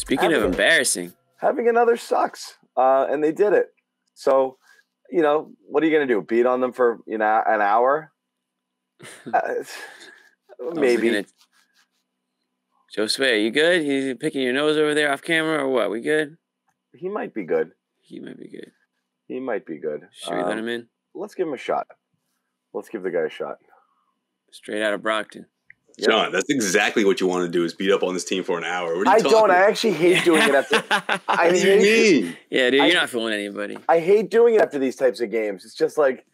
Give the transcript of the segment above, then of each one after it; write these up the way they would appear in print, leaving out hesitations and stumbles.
Speaking of embarrassing, having another sucks, and they did it. So, what are you going to do? Beat on them for an hour? Maybe. Josue, are you good? You picking your nose over there off camera or what? We good? He might be good. He might be good. He might be good. Should we let him in? Let's give him a shot. Let's give the guy a shot. Straight out of Brogdon. Yep. John, that's exactly what you want to do is beat up on this team for an hour. What are you talking don't. I actually hate doing it after. What do you mean? Yeah, dude, you're not fooling anybody. I hate doing it after these types of games. It's just like,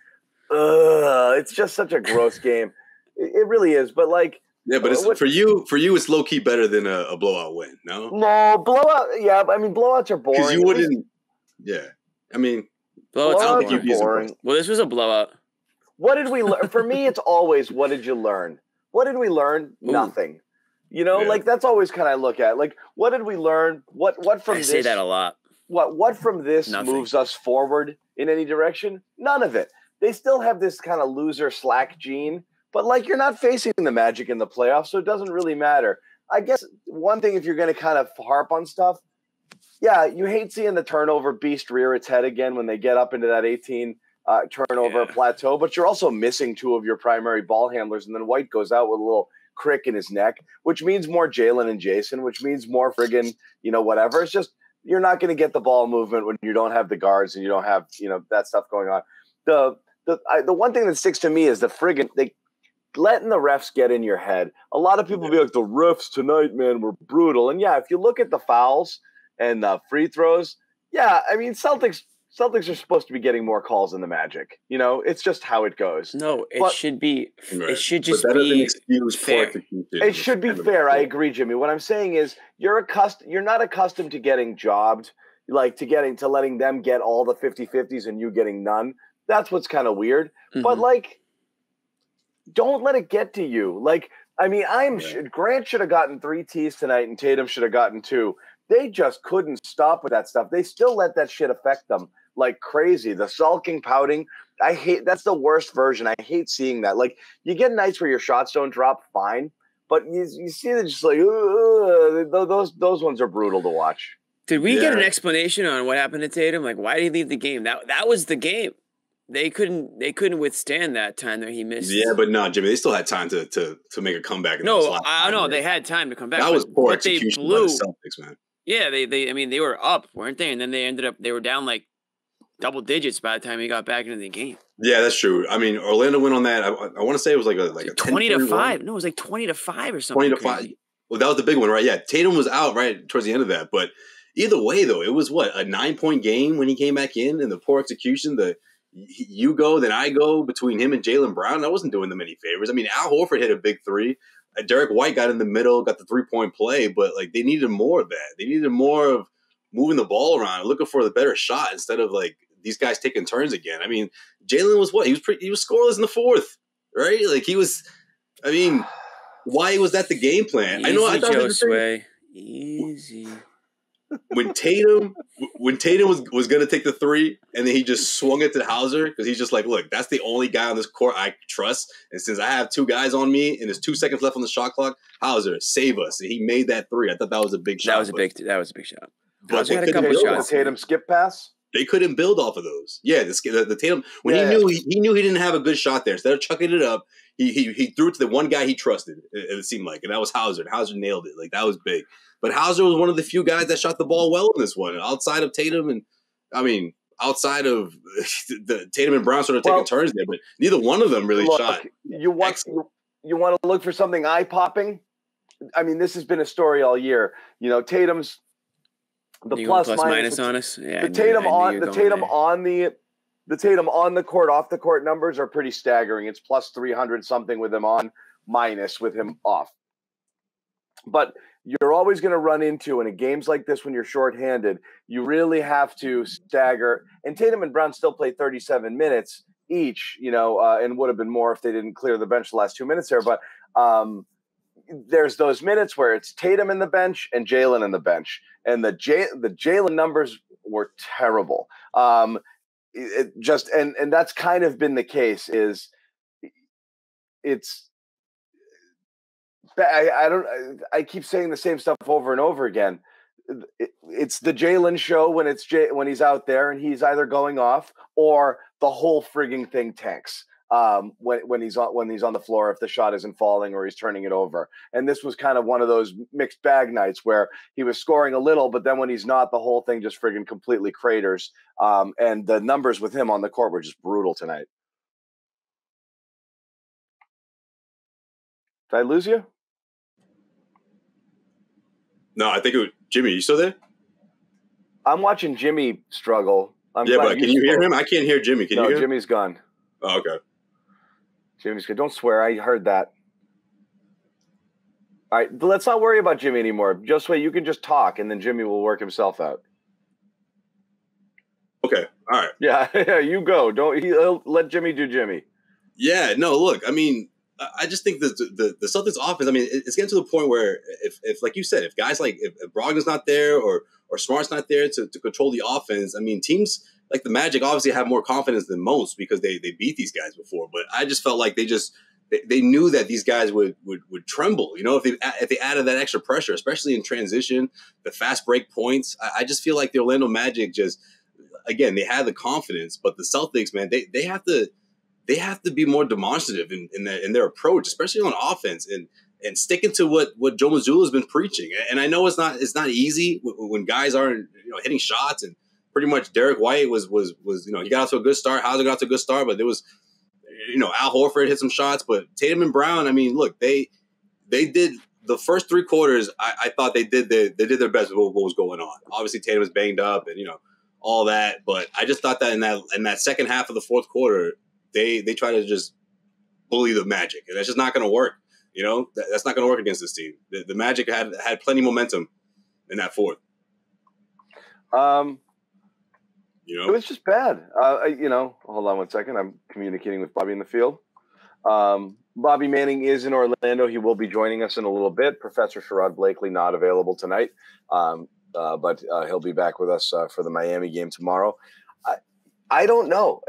it's just such a gross game. It really is. But like, yeah, but it's for you, it's low key better than a blowout win. No, blowout. Yeah, I mean, blowouts are boring. Because you wouldn't. Yeah, I mean, blowouts are boring. Well, this was a blowout. What did we learn? For me, it's always, what did you learn? What did we learn? Ooh. Nothing. Like that's always kind of look at. Like, what did we learn? What from this? I say that a lot. What from this moves us forward in any direction? None of it. They still have this kind of loser slack gene, but like you're not facing the Magic in the playoffs, so it doesn't really matter. I guess one thing, if you're going to kind of harp on stuff, yeah, you hate seeing the turnover beast rear its head again when they get up into that 18 turnover plateau, but you're also missing two of your primary ball handlers, and then White goes out with a little crick in his neck, which means more Jalen and Jason, which means more friggin', whatever. It's just you're not going to get the ball movement when you don't have the guards and you don't have, that stuff going on. The one thing that sticks to me is they letting the refs get in your head. A lot of people be like, the refs tonight, man, were brutal. And yeah, if you look at the fouls and the free throws, yeah, I mean, Celtics are supposed to be getting more calls than the Magic. It's just how it goes. No, should be. Right. It should just be fair. It should be fair. I agree, Jimmy. What I'm saying is, you're not accustomed to getting jobbed, like to letting them get all the 50-50s and you getting none. That's what's kind of weird. Mm-hmm. But like, don't let it get to you. Like, I mean, Grant should have gotten 3 Ts tonight, and Tatum should have gotten 2. They just couldn't stop with that stuff. They still let that shit affect them like crazy. The sulking, pouting. That's the worst version. I hate seeing that. Like, you get nights where your shots don't drop, fine. But you see that just like, those ones are brutal to watch. Did we get an explanation on what happened to Tatum? Like, why did he leave the game? That was the game. They couldn't withstand that time that he missed. Yeah, but no, Jimmy, they still had time to make a make a No, I know they had time to come back. That was poor execution by the Celtics, man. Yeah, they were up, weren't they? And then they were down like double digits by the time he got back into the game. Yeah, that's true. I mean, Orlando went on that. I want to say it was like a 20-5. No, it was like 20-5 or something. 20-5. Well, that was the big one, right? Yeah, Tatum was out right towards the end of that. But either way, though, it was a 9-point game when he came back in, and the poor execution. You go, then I go between him and Jaylen Brown. That wasn't doing them any favors. I mean, Al Horford hit a big 3. Derek White got in the middle, got the 3-point play, but like they needed more of that. They needed more of moving the ball around, looking for the better shot instead of like these guys taking turns again. I mean, Jalen was what? He was scoreless in the 4th, right? Like he was. I mean, why was that the game plan? Easy, I thought Josue. Easy. When Tatum was going to take the 3 and then he just swung it to Hauser because he's just like, look, that's the only guy on this court I trust. And since I have 2 guys on me and there's 2 seconds left on the shot clock, Hauser, save us. And he made that 3. I thought that was a big shot. That was a big shot. Hauser had a couple shots. The Tatum skip pass? They couldn't build off of those. Yeah, the Tatum, when he knew he didn't have a good shot there, instead of chucking it up, he threw it to the one guy he trusted, it seemed like, and that was Hauser. And Hauser nailed it. Like, that was big. But Hauser was one of the few guys that shot the ball well in this one, outside of Tatum and, I mean, outside of the Tatum and Brown sort of taking turns there, but neither one of them really shot. You want to look for something eye-popping? I mean, this has been a story all year. Tatum's the plus minus on us. Yeah, the Tatum on the court, off the court numbers are pretty staggering. It's plus 300 something with him on, minus with him off. But you're always going to run into, and in games like this when you're shorthanded, you really have to stagger. And Tatum and Brown still played 37 minutes each, and would have been more if they didn't clear the bench the last 2 minutes there. But there's those minutes where it's Tatum in the bench and Jalen in the bench, and the Jalen numbers were terrible. And that's kind of been the case. I keep saying the same stuff over and over again. it's the Jalen show when he's out there and he's either going off or the whole frigging thing tanks. When he's on the floor, if the shot isn't falling or he's turning it over. And this was kind of one of those mixed bag nights where he was scoring a little, but then when he's not, the whole thing just friggin' completely craters. And the numbers with him on the court were just brutal tonight. Did I lose you? No, I think it was Jimmy. You still there? I'm watching Jimmy struggle. But can you hear him? I can't hear Jimmy. Can you hear him? Jimmy's gone. Oh, okay. Jimmy's good. Don't swear. I heard that. All right. Let's not worry about Jimmy anymore. Josue, you can just talk, and then Jimmy will work himself out. Okay. All right. Yeah, you go. He'll let Jimmy do Jimmy. Yeah. No, look, I mean, I just think that the Celtics offense, I mean, it's getting to the point where if like you said, if guys like if Brogdon's not there or Smart's not there to control the offense, I mean, teams like the Magic obviously have more confidence than most because they beat these guys before. But I just felt like they knew that these guys would tremble, you know, if they added that extra pressure, especially in transition, the fast break points. I just feel like the Orlando Magic again, they had the confidence, but the Celtics, man, they have to be more demonstrative in their approach, especially on offense, and sticking to what Joe Mazzulla has been preaching. And I know it's not easy when guys aren't hitting shots, and pretty much Derek White was he got out to a good start, Hauser got out to a good start, but there was Al Horford hit some shots, but Tatum and Brown, I mean, look, they did the first 3 quarters. I thought they did their best with what was going on. Obviously, Tatum was banged up and all that, but I just thought that in that second half of the fourth quarter, they try to just bully the Magic, and that's just not going to work. That's not going to work against this team. The Magic had plenty of momentum in that fourth. It was just bad. Hold on one second. I'm communicating with Bobby in the field. Bobby Manning is in Orlando. He will be joining us in a little bit. Professor Sherrod Blakely not available tonight, but he'll be back with us for the Miami game tomorrow. I don't know.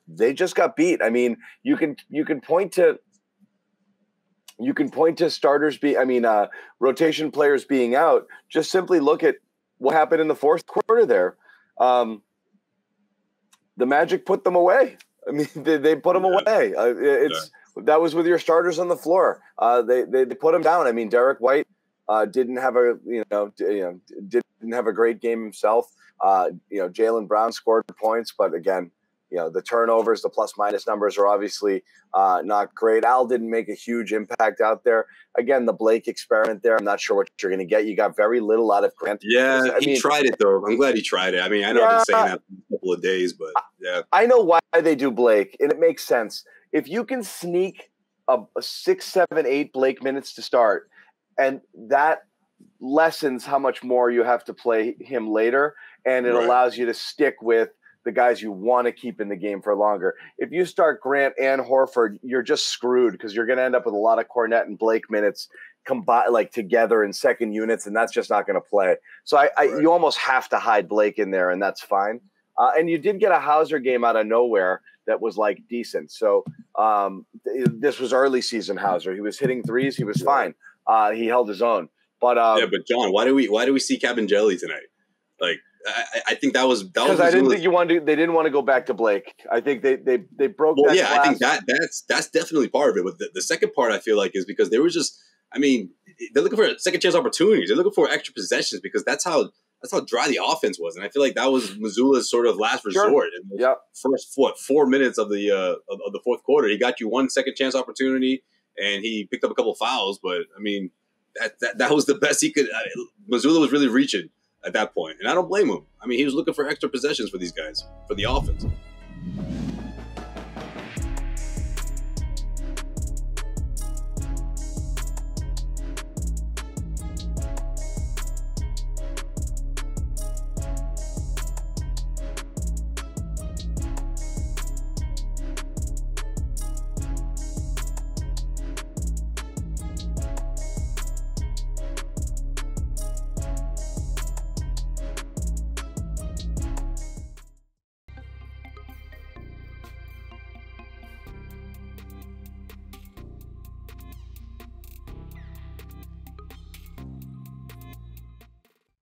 They just got beat. I mean, you can point to starters rotation players being out. Just simply look at what happened in the fourth quarter there. The Magic put them away. I mean, they put them away. That was with your starters on the floor. They put them down. I mean, Derek White didn't have a great game himself. Jaylen Brown scored points, but again, the turnovers, the plus minus numbers are obviously not great. Al didn't make a huge impact out there. Again, the Blake experiment there, I'm not sure what you're going to get. You got very little out of Grant. Yeah, he tried it, though. I'm glad he tried it. I mean, I know I've been saying that for a couple of days, but yeah. I know why they do Blake, and it makes sense. If you can sneak a 6, 7, 8 Blake minutes to start, and that lessens how much more you have to play him later, and it allows you to stick with the guys you want to keep in the game for longer. If you start Grant and Horford, you're just screwed because you're going to end up with a lot of Cornette and Blake minutes combined, like together in second units, and that's just not going to play. So you almost have to hide Blake in there, and that's fine. And you did get a Hauser game out of nowhere that was like decent. So this was early season Hauser. He was hitting threes. He was fine. He held his own. But but John, why do we see Cabangeli tonight? Like, I think that was because I didn't think they didn't want to go back to Blake. I think they broke. Well, that yeah, glass. I think that's definitely part of it. But the second part I feel like is because they were just, I mean, they're looking for second chance opportunities. They're looking for extra possessions because that's how dry the offense was, and I feel like that was Mazzulla's sort of last resort. In the first 4 minutes of the fourth quarter, he got you one second chance opportunity, and he picked up a couple fouls. But I mean, that was the best he could. Mazzulla was really reaching at that point, and I don't blame him. I mean, he was looking for extra possessions for these guys, for the offense.